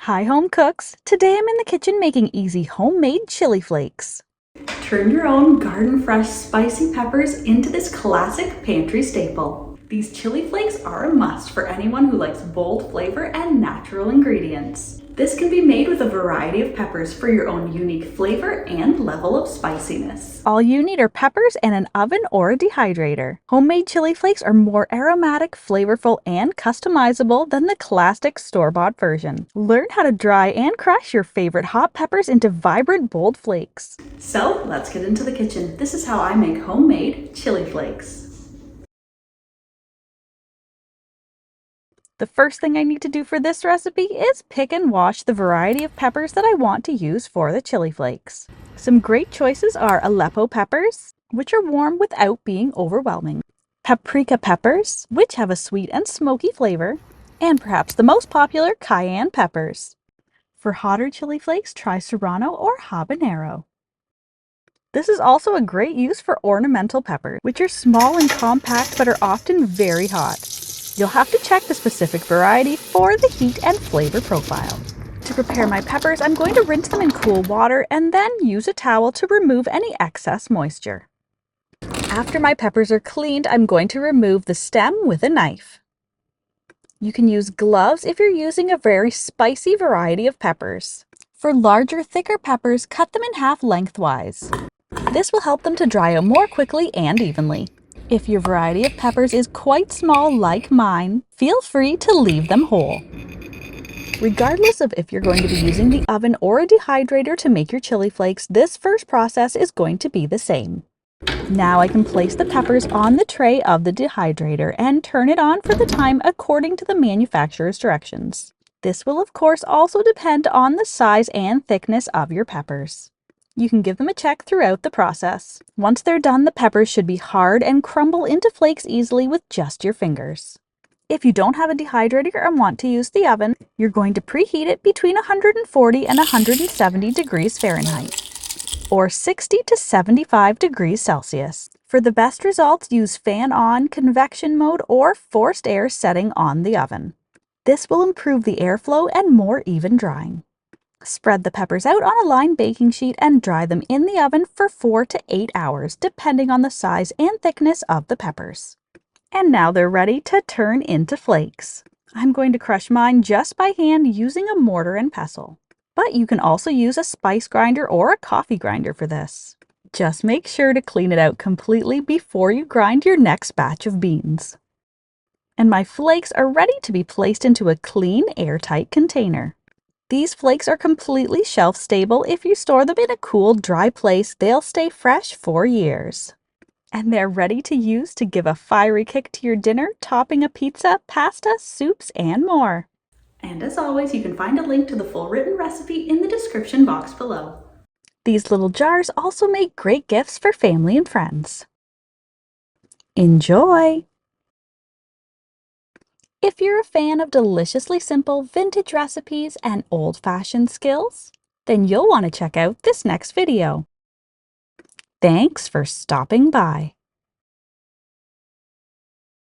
Hi home cooks! Today I'm in the kitchen making easy homemade chili flakes. Turn your own garden fresh spicy peppers into this classic pantry staple. These chili flakes are a must for anyone who likes bold flavor and natural ingredients. This can be made with a variety of peppers for your own unique flavor and level of spiciness. All you need are peppers and an oven or a dehydrator. Homemade chili flakes are more aromatic, flavorful, and customizable than the classic store-bought version. Learn how to dry and crush your favorite hot peppers into vibrant, bold flakes. So let's get into the kitchen. This is how I make homemade chili flakes. The first thing I need to do for this recipe is pick and wash the variety of peppers that I want to use for the chili flakes. Some great choices are Aleppo peppers, which are warm without being overwhelming, paprika peppers, which have a sweet and smoky flavor, and perhaps the most popular, cayenne peppers. For hotter chili flakes, try serrano or habanero. This is also a great use for ornamental peppers, which are small and compact but are often very hot. You'll have to check the specific variety for the heat and flavor profile. To prepare my peppers, I'm going to rinse them in cool water and then use a towel to remove any excess moisture. After my peppers are cleaned, I'm going to remove the stem with a knife. You can use gloves if you're using a very spicy variety of peppers. For larger, thicker peppers, cut them in half lengthwise. This will help them to dry out more quickly and evenly. If your variety of peppers is quite small like mine, feel free to leave them whole. Regardless of if you're going to be using the oven or a dehydrator to make your chili flakes, this first process is going to be the same. Now I can place the peppers on the tray of the dehydrator and turn it on for the time according to the manufacturer's directions. This will of course also depend on the size and thickness of your peppers. You can give them a check throughout the process. Once they're done, the peppers should be hard and crumble into flakes easily with just your fingers. If you don't have a dehydrator and want to use the oven, you're going to preheat it between 140 and 170 degrees Fahrenheit, or 60 to 75 degrees Celsius. For the best results, use fan-on convection mode or forced air setting on the oven. This will improve the airflow and more even drying. Spread the peppers out on a lined baking sheet and dry them in the oven for 4 to 8 hours, depending on the size and thickness of the peppers. And now they're ready to turn into flakes. I'm going to crush mine just by hand using a mortar and pestle. But you can also use a spice grinder or a coffee grinder for this. Just make sure to clean it out completely before you grind your next batch of beans. And my flakes are ready to be placed into a clean, airtight container. These flakes are completely shelf-stable. If you store them in a cool, dry place, they'll stay fresh for years. And they're ready to use to give a fiery kick to your dinner, topping a pizza, pasta, soups, and more. And as always, you can find a link to the full written recipe in the description box below. These little jars also make great gifts for family and friends. Enjoy! If you're a fan of deliciously simple vintage recipes and old-fashioned skills, then you'll want to check out this next video. Thanks for stopping by.